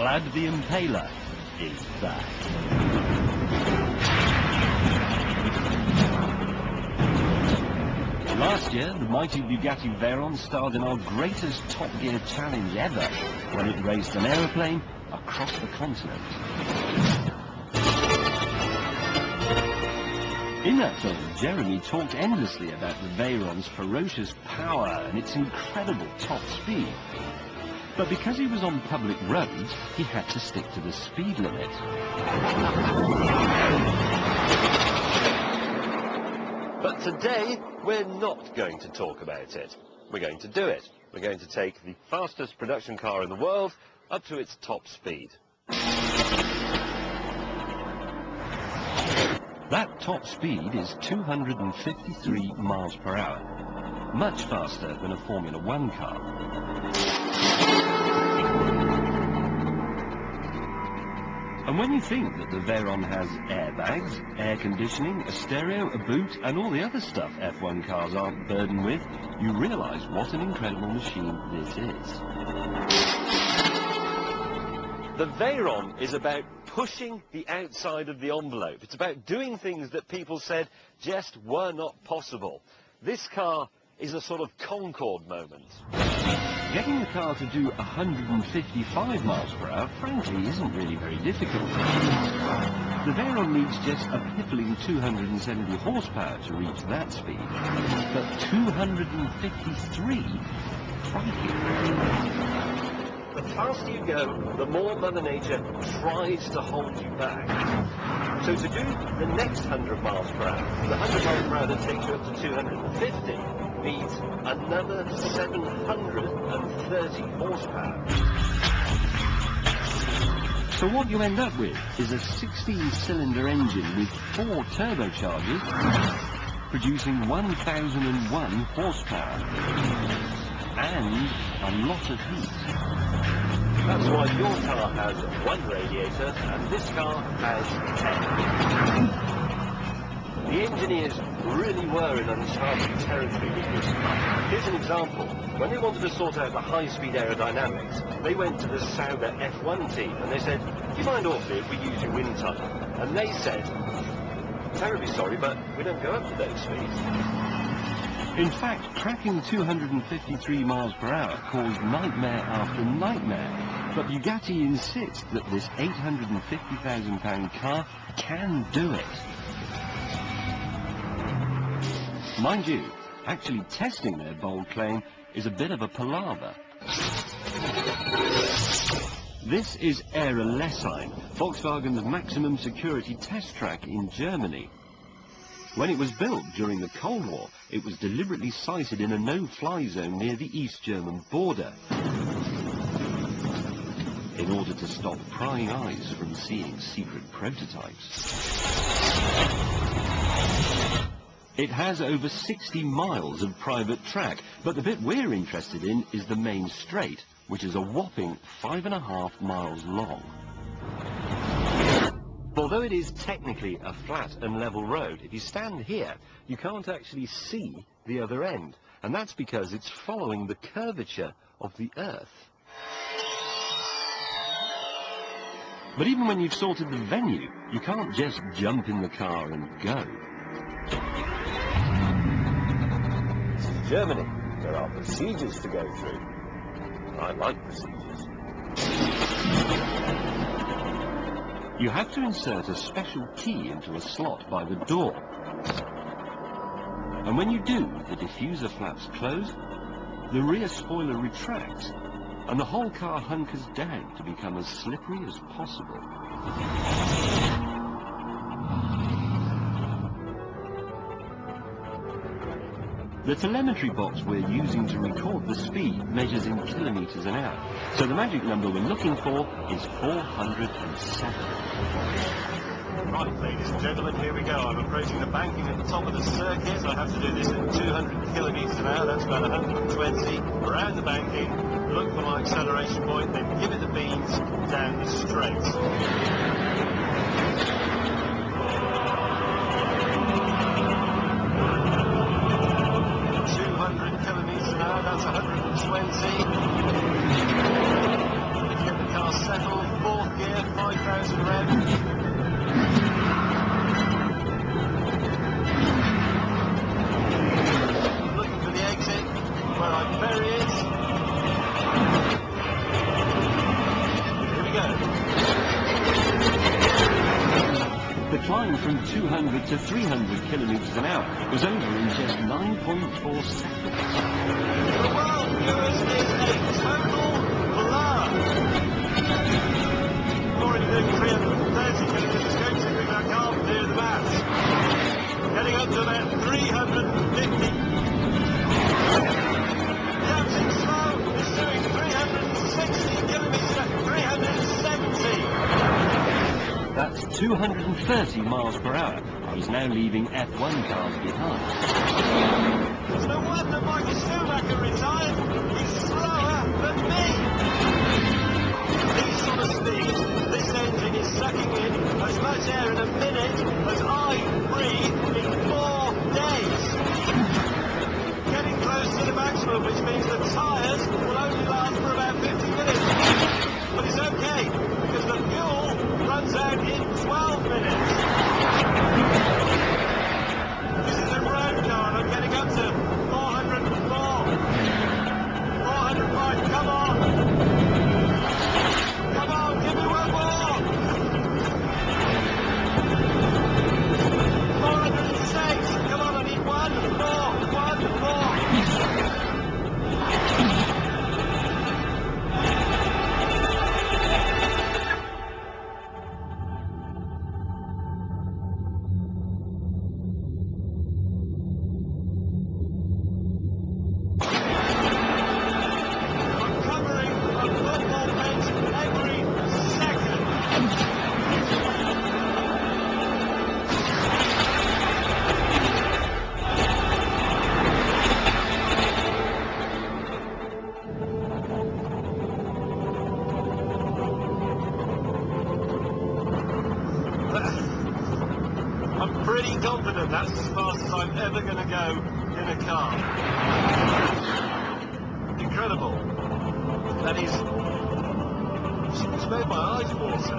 Vlad the Impaler is back. Last year, the mighty Bugatti Veyron starred in our greatest Top Gear challenge ever when it raced an aeroplane across the continent. In that film, Jeremy talked endlessly about the Veyron's ferocious power and its incredible top speed. But because he was on public roads, he had to stick to the speed limit. But today, we're not going to talk about it. We're going to do it. We're going to take the fastest production car in the world up to its top speed. That top speed is 253 miles per hour, much faster than a Formula One car. And when you think that the Veyron has airbags, air conditioning, a stereo, a boot, and all the other stuff F1 cars aren't burdened with, you realise what an incredible machine this is. The Veyron is about pushing the outside of the envelope. It's about doing things that people said just were not possible. This car is a sort of Concorde moment. Getting the car to do 155 miles per hour, frankly, isn't really very difficult. The Veyron needs just a piffling 270 horsepower to reach that speed. But 253? Crikey. The faster you go, the more Mother Nature tries to hold you back. So to do the next 100 miles per hour, the 100 miles per hour that takes you up to 250, needs another 730 horsepower. So what you end up with is a 16-cylinder engine with 4 turbochargers, producing 1001 horsepower, and a lot of heat. That's why your car has 1 radiator and this car has 10. The engineers really were in uncharted territory with this car. Here's an example. When they wanted to sort out the high-speed aerodynamics, they went to the Sauber F1 team and they said, "Do you mind awfully if we use your wind tunnel?" And they said, "Terribly sorry, but we don't go up to those speeds." In fact, cracking 253 miles per hour caused nightmare after nightmare. But Bugatti insists that this £850,000 car can do it. Mind you, actually testing their bold claim is a bit of a palaver. This is Aero Lessheim, Volkswagen's maximum security test track in Germany. When it was built during the Cold War, it was deliberately sited in a no-fly zone near the East German border, in order to stop prying eyes from seeing secret prototypes. It has over 60 miles of private track, but the bit we're interested in is the main straight, which is a whopping 5.5 miles long. Although it is technically a flat and level road, if you stand here, you can't actually see the other end, and that's because it's following the curvature of the Earth. But even when you've sorted the venue, you can't just jump in the car and go. This is Germany. There are procedures to go through. I like procedures. You have to insert a special key into a slot by the door. And when you do, the diffuser flaps close, the rear spoiler retracts, and the whole car hunkers down to become as slippery as possible. The telemetry box we're using to record the speed measures in kilometers an hour, so the magic number we're looking for is 407. Right, ladies and gentlemen, here we go. I'm approaching the banking at the top of the circuit. I have to do this at 200 kilometers an hour. That's about 120. Around the banking, look for my acceleration point, then give it the beans down the straight. That's 120. Let's get the car settled. bouncing around. Looking for the exit, where there he is. Here we go. The climb from 200 to 300 kilometres an hour was over in just 9.4 seconds. The world, viewers, is a total blur. I'm already doing 330 kilometres going to, I can't do the maths. Getting up to about 350. Captain Slow is doing 360 kilometres at 370. That's 230 miles per hour. He's now leaving F1 cars behind. It's no wonder Michael Schumacher retired. He's slower than me. These sort of speeds, this engine is sucking in as much air in a minute as I breathe in 4 days. Getting close to the maximum, which means the tyres will only last for about 50 minutes. But it's okay, because the fuel runs out in 12 minutes. This is a road car, and I'm getting up to 404. 405, come on! Come on, give me one more! 406, come on, I need one more! I'm pretty confident that's as fast as I'm ever going to go in a car. Incredible. That is... It's made my eyes water.